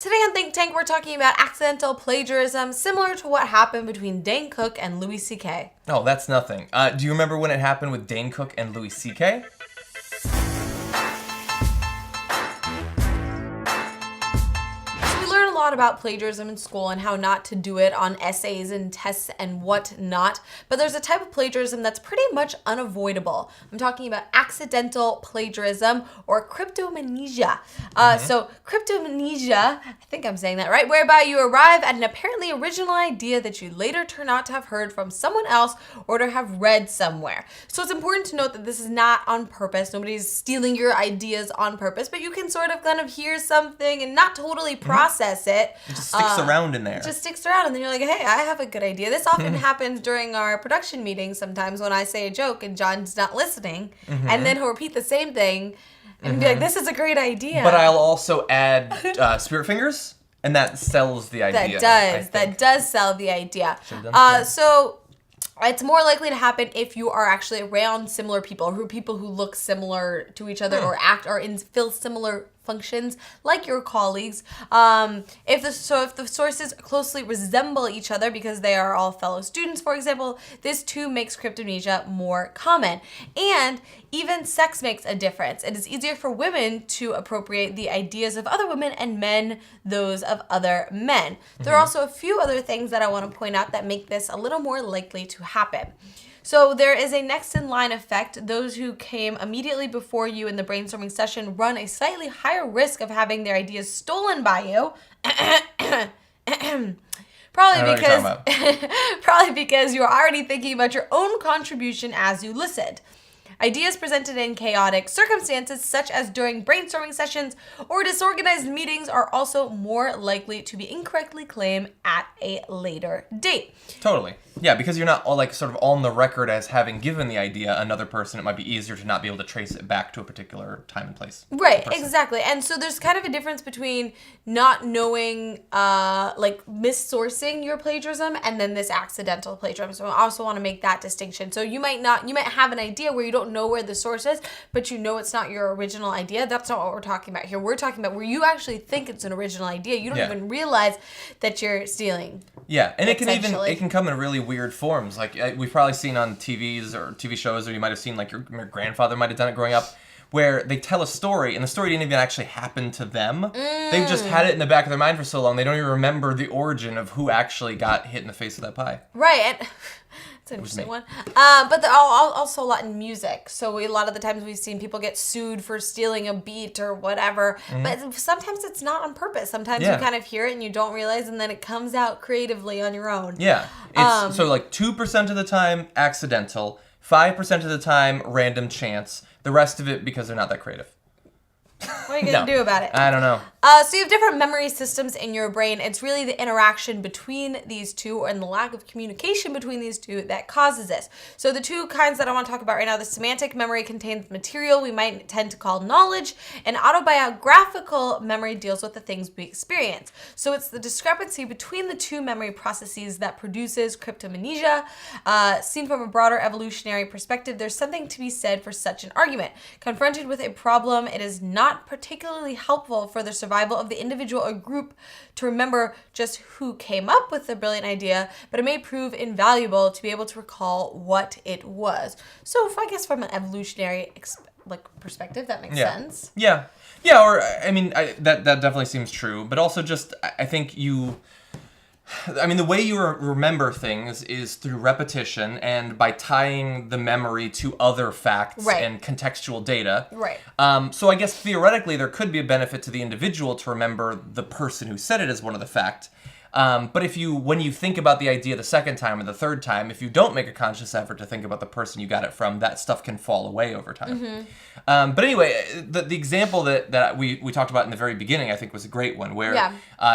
Today on Think Tank, we're talking about accidental plagiarism, similar to what happened between Dane Cook and Louis C.K. Oh, that's nothing. Do you remember when it happened with Dane Cook and Louis C.K.? We learn a lot about plagiarism in school and how not to do it on essays and tests and whatnot, but there's a type of plagiarism that's pretty much unavoidable. I'm talking about accidental plagiarism or cryptomnesia. So cryptomnesia, I think I'm saying that right, whereby you arrive at an apparently original idea that you later turn out to have heard from someone else or to have read somewhere. So it's important to note that this is not on purpose. Nobody's stealing your ideas on purpose, but you can sort of kind of hear something and not totally process it. It just sticks around in there. It just sticks around, and then you're like, hey, I have a good idea. This often happens during our production meetings sometimes when I say a joke and John's not listening, and then he'll repeat the same thing and be like, this is a great idea. But I'll also add Spirit Fingers, and that sells the idea. That does sell the idea. So it's more likely to happen if you are actually around similar people, or people who look similar to each other or act or fill similar functions like your colleagues. If the sources closely resemble each other because they are all fellow students, for example, this too makes cryptomnesia more common. And even sex makes a difference. It is easier for women to appropriate the ideas of other women and men those of other men. There are also a few other things that I want to point out that make this a little more likely to happen. So there is a next in line effect. Those who came immediately before you in the brainstorming session run a slightly higher risk of having their ideas stolen by you. Probably because you're already thinking about your own contribution as you listened. Ideas presented in chaotic circumstances, such as during brainstorming sessions or disorganized meetings, are also more likely to be incorrectly claimed at a later date. Totally. Yeah, because you're not sort of on the record as having given the idea another person. It might be easier to not be able to trace it back to a particular time and place. Right, exactly. And so there's kind of a difference between not knowing, missourcing your plagiarism and then this accidental plagiarism. So I also want to make that distinction. So you might have an idea where you don't know where the source is, but you know it's not your original idea. That's not what we're talking about here. We're talking about where you actually think it's an original idea. You don't even realize that you're stealing. Yeah, and it can come in really weird forms. Like we've probably seen on TVs or TV shows, or you might have seen like your grandfather might have done it growing up, where they tell a story and the story didn't even actually happen to them. They've just had it in the back of their mind for so long they don't even remember the origin of who actually got hit in the face with that pie. Right. And it's an interesting one. But also a lot in music. So a lot of the times we've seen people get sued for stealing a beat or whatever. But sometimes it's not on purpose. Sometimes you kind of hear it and you don't realize, and then it comes out creatively on your own. Yeah. It's so like 2% of the time accidental, 5% of the time random chance, the rest of it because they're not that creative. What are you going to do about it? I don't know. So you have different memory systems in your brain. It's really the interaction between these two and the lack of communication between these two that causes this. So the two kinds that I want to talk about right now, the semantic memory contains material we might tend to call knowledge, and autobiographical memory deals with the things we experience. So it's the discrepancy between the two memory processes that produces cryptomnesia. Seen from a broader evolutionary perspective, there's something to be said for such an argument. Confronted with a problem, it is not particularly helpful for the survival of the individual or group to remember just who came up with the brilliant idea, but it may prove invaluable to be able to recall what it was. So I guess from an evolutionary perspective, that makes sense. Yeah. Yeah, or I mean, that definitely seems true, but also just I think the way you remember things is through repetition and by tying the memory to other facts and contextual data. Right. So I guess theoretically there could be a benefit to the individual to remember the person who said it as one of the facts. But when you think about the idea the second time or the third time, if you don't make a conscious effort to think about the person you got it from, that stuff can fall away over time. But anyway, the example that we talked about in the very beginning, I think, was a great one, where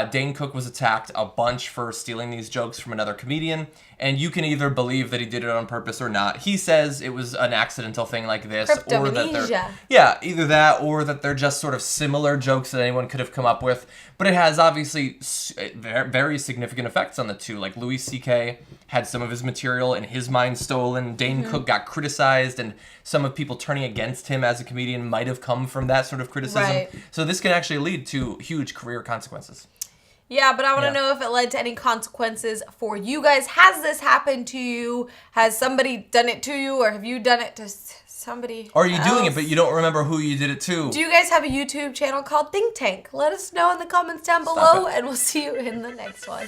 Dane Cook was attacked a bunch for stealing these jokes from another comedian, and you can either believe that he did it on purpose or not. He says it was an accidental thing like this, or that either that or that they're just sort of similar jokes that anyone could have come up with. But it has obviously very, very significant effects on the two. Like Louis C.K. had some of his material in his mind stolen. Dane Cook got criticized, and some of people turning against him as a comedian might have come from that sort of criticism. Right. So this can actually lead to huge career consequences. Yeah, but I want to know if it led to any consequences for you guys. Has this happened to you? Has somebody done it to you, or have you done it to somebody Or are you doing it, else? but you don't remember who you did it to? Do you guys have a YouTube channel called Think Tank? Let us know in the comments down below, and we'll see you in the next one.